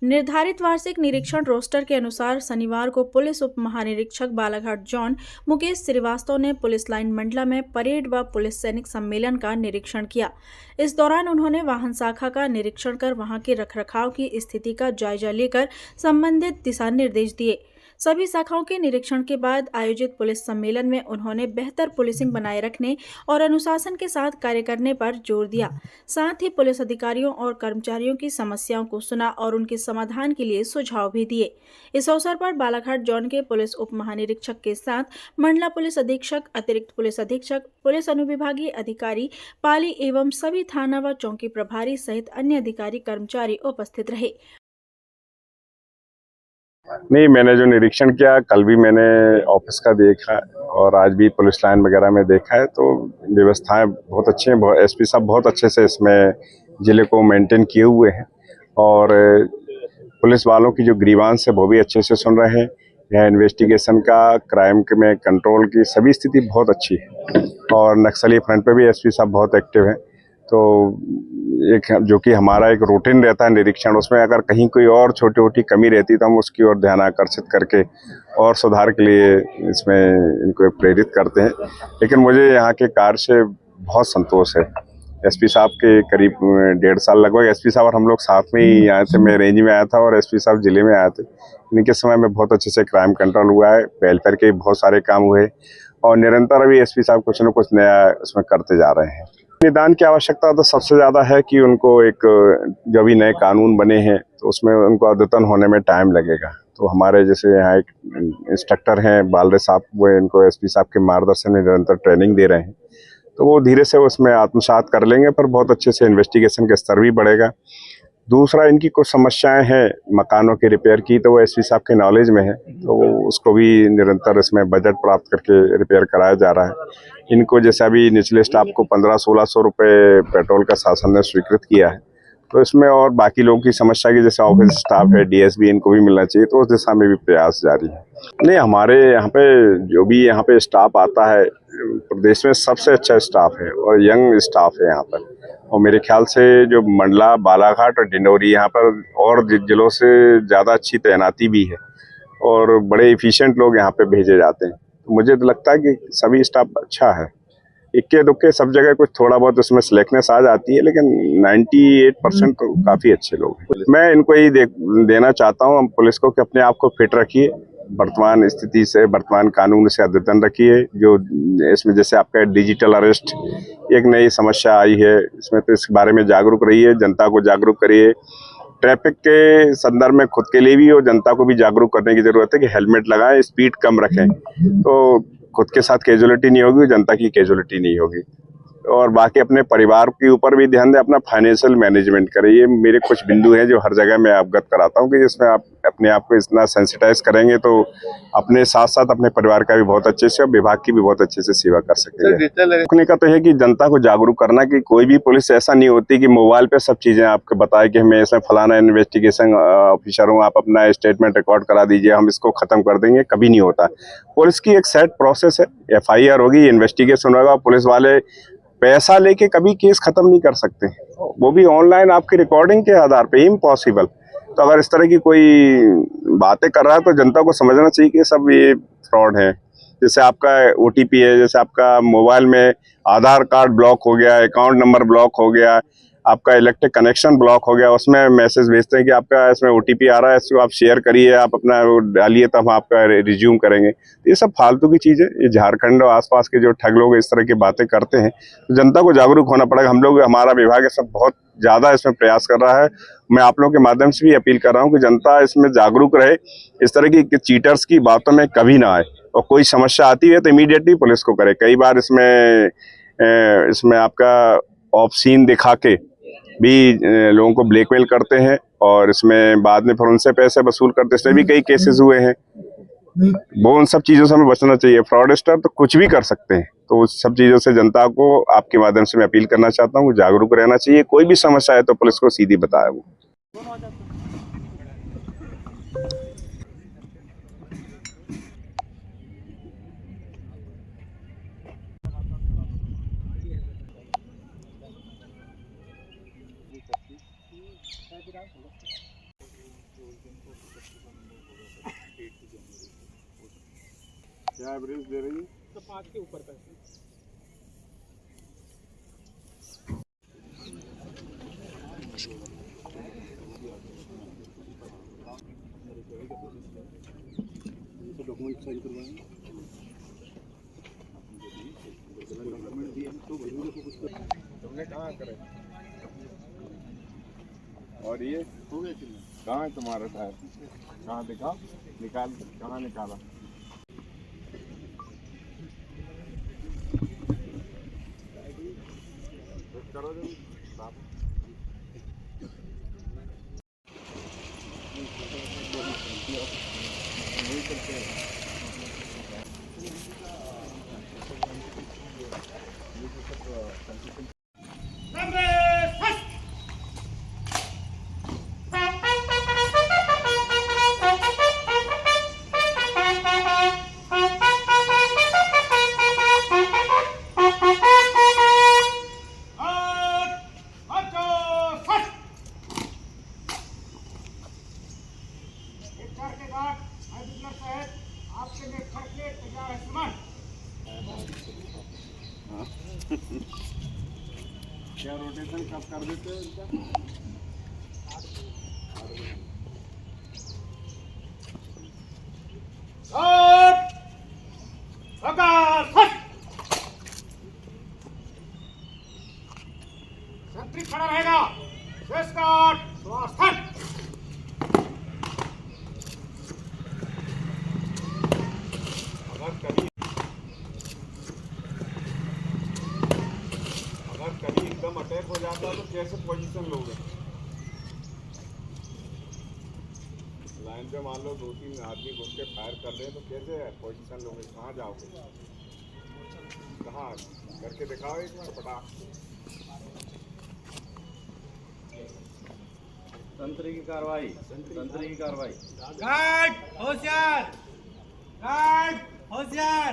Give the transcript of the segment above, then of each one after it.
निर्धारित वार्षिक निरीक्षण रोस्टर के अनुसार शनिवार को पुलिस उप महानिरीक्षक बालाघाट जोन मुकेश श्रीवास्तव ने पुलिस लाइन मंडला में परेड व पुलिस सैनिक सम्मेलन का निरीक्षण किया। इस दौरान उन्होंने वाहन शाखा का निरीक्षण कर वहां के रखरखाव की स्थिति का जायजा लेकर संबंधित दिशा निर्देश दिए। सभी शाखाओं के निरीक्षण के बाद आयोजित पुलिस सम्मेलन में उन्होंने बेहतर पुलिसिंग बनाए रखने और अनुशासन के साथ कार्य करने पर जोर दिया। साथ ही पुलिस अधिकारियों और कर्मचारियों की समस्याओं को सुना और उनके समाधान के लिए सुझाव भी दिए। इस अवसर पर बालाघाट जोन के पुलिस उप महानिरीक्षक के साथ मंडला पुलिस अधीक्षक, अतिरिक्त पुलिस अधीक्षक, पुलिस अनुविभागीय अधिकारी, पाली एवं सभी थाना व चौकी प्रभारी सहित अन्य अधिकारी कर्मचारी उपस्थित रहे। नहीं, मैंने जो निरीक्षण किया कल भी मैंने ऑफिस का देखा और आज भी पुलिस लाइन वगैरह में देखा है, तो व्यवस्थाएं बहुत अच्छी हैं। एसपी साहब बहुत अच्छे से इसमें जिले को मेंटेन किए हुए हैं और पुलिस वालों की जो ग्रीवांस है वो भी अच्छे से सुन रहे हैं। यह इन्वेस्टिगेशन का, क्राइम के में कंट्रोल की सभी स्थिति बहुत अच्छी है और नक्सली फ्रंट पे भी एसपी साहब बहुत एक्टिव हैं। तो एक जो कि हमारा एक रूटीन रहता है निरीक्षण, उसमें अगर कहीं कोई और छोटी छोटी कमी रहती तो हम उसकी ओर ध्यान आकर्षित करके और सुधार के लिए इसमें इनको प्रेरित करते हैं। लेकिन मुझे यहाँ के कार्य से बहुत संतोष है। एसपी साहब के करीब 1.5 साल लगभग एसपी साहब और हम लोग साथ में ही आए थे। मैं रेंज में आया था और एसपी साहब जिले में आए थे। इनके समय में बहुत अच्छे से क्राइम कंट्रोल हुआ है, वेलफेयर के बहुत सारे काम हुए और निरंतर अभी एसपी साहब कुछ न कुछ नया उसमें करते जा रहे हैं। निदान की आवश्यकता तो सबसे ज़्यादा है कि उनको एक जो भी नए कानून बने हैं तो उसमें उनको अद्यतन होने में टाइम लगेगा। तो हमारे जैसे यहाँ एक इंस्ट्रक्टर हैं बालरे साहब, वो इनको एसपी साहब के मार्गदर्शन में निरंतर ट्रेनिंग दे रहे हैं, तो वो धीरे से उसमें आत्मसात कर लेंगे, पर बहुत अच्छे से इन्वेस्टिगेशन का स्तर भी बढ़ेगा। दूसरा, इनकी कुछ समस्याएं हैं मकानों की रिपेयर की, तो वो एसपी साहब के नॉलेज में है, तो उसको भी निरंतर इसमें बजट प्राप्त करके रिपेयर कराया जा रहा है। इनको जैसे अभी निचले स्टाफ को 1500-1600 रुपये पेट्रोल का शासन ने स्वीकृत किया है, तो इसमें और बाकी लोगों की समस्या की जैसे ऑफिस स्टाफ है, डीएसपी, इनको भी मिलना चाहिए, तो उस दिशा में भी प्रयास जारी है। नहीं, हमारे यहाँ पे जो भी यहाँ पे स्टाफ आता है प्रदेश में सबसे अच्छा स्टाफ है और यंग स्टाफ है यहाँ पर, और मेरे ख्याल से जो मंडला, बालाघाट और डिंडोरी यहाँ पर और जिलों से ज़्यादा अच्छी तैनाती भी है और बड़े इफिशिएंट लोग यहाँ पे भेजे जाते हैं। तो मुझे तो लगता है कि सभी स्टाफ अच्छा है। इक्के दुक्के सब जगह कुछ थोड़ा बहुत उसमें स्लैकनेस आ जाती है, लेकिन 98% तो काफ़ी अच्छे लोग हैं। मैं इनको यही देना चाहता हूँ पुलिस को कि अपने आप को फिट रखिए, वर्तमान स्थिति से, वर्तमान कानून से अद्यतन रखिए। जो इसमें जैसे आपका डिजिटल अरेस्ट एक नई समस्या आई है, इसमें तो इस बारे में जागरूक रहिए, जनता को जागरूक करिए। ट्रैफिक के संदर्भ में खुद के लिए भी और जनता को भी जागरूक करने की जरूरत है कि हेलमेट लगाएं, स्पीड कम रखें, तो खुद के साथ कैजुअलिटी नहीं होगी, जनता की कैजुअलिटी नहीं होगी। और बाकी अपने परिवार के ऊपर भी ध्यान दें, अपना फाइनेंशियल मैनेजमेंट करें। ये मेरे कुछ बिंदु हैं जो हर जगह मैं अवगत कराता हूँ कि जिसमें आप अपने आप को इतना सेंसिटाइज करेंगे तो अपने साथ साथ अपने परिवार का भी बहुत अच्छे से और विभाग की भी बहुत अच्छे से सेवा कर सकेंगे। रोकने का तो है कि जनता को जागरूक करना कि कोई भी पुलिस ऐसा नहीं होती कि मोबाइल पे सब चीजें आपको बताए कि हमें इसमें फलाना इन्वेस्टिगेशन ऑफिसर हूँ, आप अपना स्टेटमेंट रिकॉर्ड करा दीजिए, हम इसको खत्म कर देंगे। कभी नहीं होता। पुलिस की एक सेट प्रोसेस है, FIR होगी, इन्वेस्टिगेशन होगा। पुलिस वाले पैसा लेके कभी केस खत्म नहीं कर सकते, वो भी ऑनलाइन आपकी रिकॉर्डिंग के आधार पे, इम्पॉसिबल। तो अगर इस तरह की कोई बातें कर रहा है तो जनता को समझना चाहिए कि सब ये फ्रॉड है। जैसे आपका OTP है, जैसे आपका मोबाइल में आधार कार्ड ब्लॉक हो गया, अकाउंट नंबर ब्लॉक हो गया, आपका इलेक्ट्रिक कनेक्शन ब्लॉक हो गया, उसमें मैसेज भेजते हैं कि आपका इसमें OTP आ रहा है, इसको आप शेयर करिए, आप अपना वो डालिए, तब हम आपका रिज्यूम करेंगे। ये सब फालतू की चीज़ें, ये झारखंड और आसपास के जो ठग लोग इस तरह की बातें करते हैं, तो जनता को जागरूक होना पड़ेगा। हम लोग, हमारा विभाग है सब बहुत ज़्यादा इसमें प्रयास कर रहा है। मैं आप लोगों के माध्यम से भी अपील कर रहा हूँ कि जनता इसमें जागरूक रहे, इस तरह की चीटर्स की बातों में कभी ना आए, और कोई समस्या आती है तो इमीडिएटली पुलिस को करे। कई बार इसमें आपका ऑफ सीन दिखा के भी लोगों को ब्लैकमेल करते हैं और इसमें बाद में फिर उनसे पैसे वसूल करते हैं। इसमें भी कई केसेस हुए हैं। वो उन सब चीज़ों से हमें बचना चाहिए। फ्रॉडस्टर तो कुछ भी कर सकते हैं, तो उस सब चीज़ों से जनता को आपके माध्यम से मैं अपील करना चाहता हूँ, जागरूक रहना चाहिए। कोई भी समस्या है तो पुलिस को सीधी बताए वो। क्या एवरेज दे रही है? तो 5 के ऊपर का डॉक्यूमेंट साइन करवाएं। तुमने कहाँ करे? और ये कहाँ है तुम्हारा टायर? कहाँ दिखा? निकाल, कहाँ निकाला? करो जल्दी साफ। आपके लिए खर्चे तैयार है सामान। क्या रोटेशन कब कर देते हो इनका? संतरी खड़ा रहेगा। स्वास्थ्य अगर कभी एकदम अटैक हो जाता है तो कैसे पोजीशन लोगे? लाइन पे मान लो 2-3 आदमी घुस के फायर कर रहे हैं तो कैसे पोजीशन लोगे? कहाँ जाओगे? कहाँ करके दिखाओ एक बार फटाक। तंत्र की कार्रवाई, तंत्र की कार्रवाई। गार्ड होशियार, गार्ड होशियार,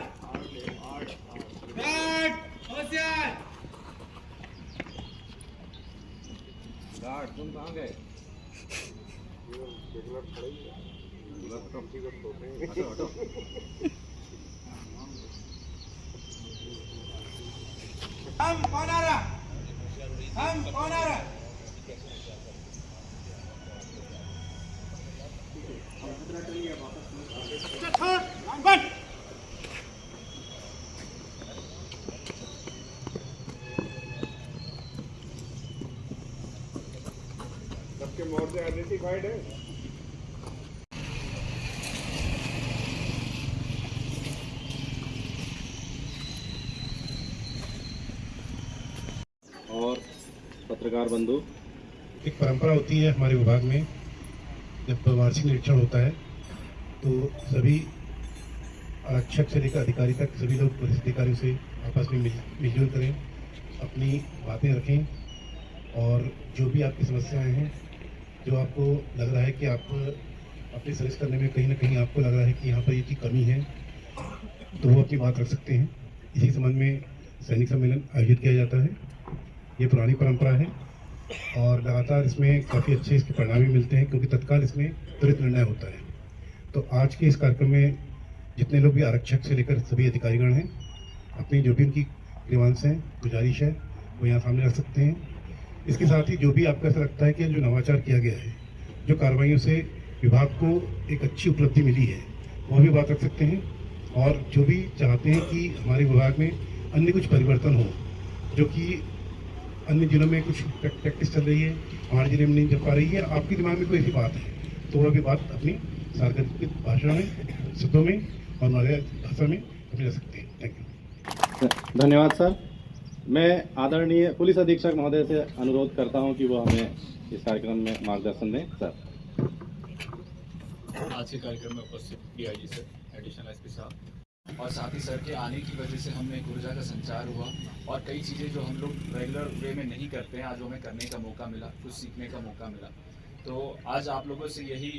गार्ड होशियार। गार्ड तुम कहाँ गए? रेगुलर खड़े ही हैं। हटो हटो। हम कौन आ रहा? हम कौन आ रहा? बंद। सबके मोर्चे आइडेंटिफाइड है। और पत्रकार बंधु, एक परंपरा होती है हमारे विभाग में, जब वार्षिक निरीक्षण होता है तो सभी आरक्षक से लेकर अधिकारी तक सभी लोग पुलिस अधिकारियों से आपस में मिलजुल करें, अपनी बातें रखें और जो भी आपकी समस्याएं हैं, जो आपको लग रहा है कि आप अपनी सर्विस करने में कहीं ना कहीं आपको लग रहा है कि यहाँ पर ये चीज़ कमी है, तो वो अपनी बात रख सकते हैं। इसी संबंध में सैनिक सम्मेलन आयोजित किया जाता है। ये पुरानी परंपरा है और लगातार इसमें काफ़ी अच्छे इसके परिणाम भी मिलते हैं, क्योंकि तत्काल इसमें त्वरित निर्णय होता है। तो आज के इस कार्यक्रम में जितने लोग भी आरक्षक से लेकर सभी अधिकारीगण हैं, अपनी जो भी उनकी ग्रीवांस हैं, गुजारिश है, वो यहाँ सामने रख सकते हैं। इसके साथ ही जो भी आपको ऐसा लगता है कि जो नवाचार किया गया है, जो कार्रवाइयों से विभाग को एक अच्छी उपलब्धि मिली है, वो भी बात रख सकते हैं। और जो भी चाहते हैं कि हमारे विभाग में अन्य कुछ परिवर्तन हो, जो कि अन्य जिलों में कुछ प्रैक्टिस चल रही है, हमारे जिले में नहीं चल पा रही है, आपके दिमाग में कोई ऐसी बात है, तो वह भी बात अपनी सार्वजनिक भाषा में, शब्दों में और हमारे भाषा में अपनी रख सकते हैं। Thank you. धन्यवाद सर। मैं आदरणीय पुलिस अधीक्षक महोदय से अनुरोध करता हूं कि वो हमें इस कार्यक्रम में मार्गदर्शन दें। सर, आज के कार्यक्रम में उपस्थित डीआईजी सर, एडिशनल एसपी साहब, और साथ ही सर के आने की वजह से हमें एक ऊर्जा का संचार हुआ और कई चीज़ें जो हम लोग रेगुलर वे में नहीं करते हैं, आज हमें करने का मौका मिला, कुछ सीखने का मौका मिला। तो आज आप लोगों से यही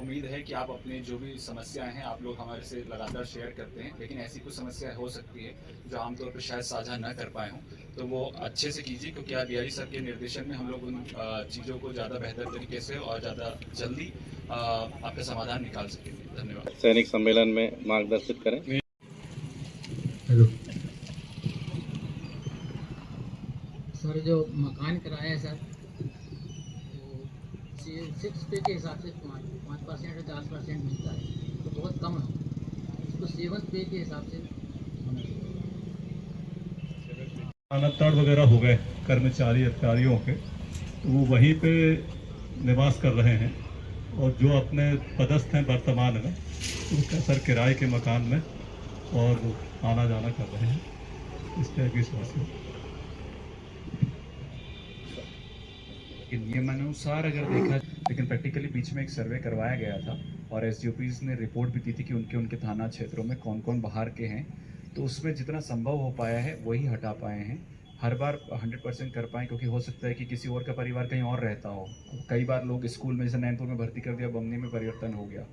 उम्मीद है कि आप अपने जो भी समस्याएं हैं आप लोग हमारे से लगातार शेयर करते हैं, लेकिन ऐसी कुछ समस्याएं हो सकती है जो आमतौर पर शायद साझा न कर पाए हों, तो वो अच्छे से कीजिए, क्योंकि आज डीआईजी सर के निर्देशन में हम लोग उन चीज़ों को ज़्यादा बेहतर तरीके से और ज़्यादा जल्दी आपका समाधान निकाल सकेंगे। धन्यवाद। सैनिक सम्मेलन में मार्गदर्शित करें। हेलो। सर जो मकान किराया है सर, तो 6 पे के हिसाब से 5% या 10% मिलता है, तो बहुत कम है। इसको 7 पे के हिसाब से स्थानांतरण वगैरह हो गए कर्मचारी अधिकारियों के, तो वो वहीं पे निवास कर रहे हैं, और जो अपने पदस्थ हैं वर्तमान में, वो सर किराए के मकान में और आना जाना कर रहे हैं। इस तरह की समस्या। नियमानुसार अगर देखा, लेकिन प्रैक्टिकली बीच में एक सर्वे करवाया गया था और एसडीओपीज ने रिपोर्ट भी दी थी कि उनके थाना क्षेत्रों में कौन कौन बाहर के हैं, तो उसमें जितना संभव हो पाया है वही हटा पाए हैं। हर बार 100% कर पाए, क्योंकि हो सकता है कि किसी और का परिवार कहीं और रहता हो। कई बार लोग स्कूल में जैसे नैनपुर में भर्ती कर दिया, बमनी में परिवर्तन हो गया,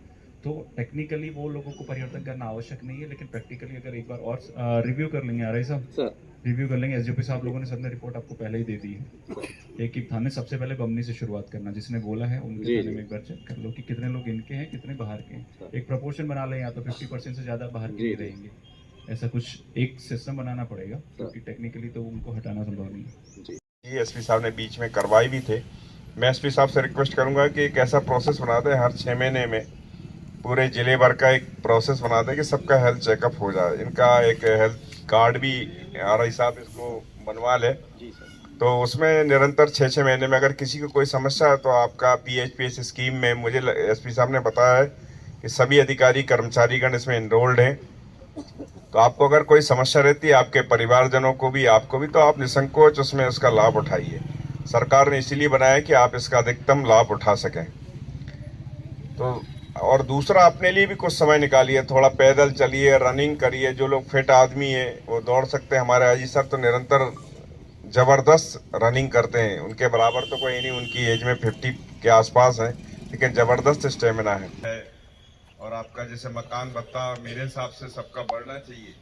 तो टेक्निकली वो लोगों को परिवर्तन करना आवश्यक नहीं है, लेकिन प्रैक्टिकली अगर एक बार और रिव्यू कर लेंगे आ रहे साहब, रिव्यू कर लेंगे। एसडीओपी साहब लोगों ने सबने रिपोर्ट आपको पहले ही दे दी है। एक ही थाने सबसे पहले बमनी से शुरुआत करना, जिसने बोला है उनके थाने में एक बार चेक कर लो कि कितने लोग इनके हैं, कितने बाहर के हैं। एक प्रोपोर्शन बना लें, या तो 50% से ज़्यादा बाहर के रहेंगे, ऐसा कुछ एक सिस्टम बनाना पड़ेगा, क्योंकि टेक्निकली तो उनको हटाना संभव नहीं है। एसपी साहब ने बीच में करवाई भी थे। मैं एसपी साहब से रिक्वेस्ट करूंगा कि एक ऐसा प्रोसेस बना दें, हर 6 महीने में पूरे जिले भर का एक प्रोसेस बना दें कि सबका हेल्थ चेकअप हो जाए। इनका एक हेल्थ कार्ड भी आरआई साहब इसको बनवा ले, तो उसमें निरंतर 6-6 महीने में अगर किसी को कोई समस्या है तो आपका PHPS स्कीम में, मुझे एसपी साहब ने बताया है कि सभी अधिकारी कर्मचारीगण इसमें इनरोल्ड हैं। तो आपको अगर कोई समस्या रहती है, आपके परिवारजनों को भी, आपको भी, तो आप निसंकोच उसमें उसका लाभ उठाइए। सरकार ने इसीलिए बनाया कि आप इसका अधिकतम लाभ उठा सकें। तो और दूसरा, अपने लिए भी कुछ समय निकालिए, थोड़ा पैदल चलिए, रनिंग करिए। जो लोग फिट आदमी है वो दौड़ सकते हैं। हमारे अजीत सर तो निरंतर ज़बरदस्त रनिंग करते हैं, उनके बराबर तो कोई नहीं, उनकी एज में 50 के आसपास है, लेकिन ज़बरदस्त स्टेमिना है। और आपका जैसे मकान भत्ता मेरे हिसाब से सबका बढ़ना चाहिए।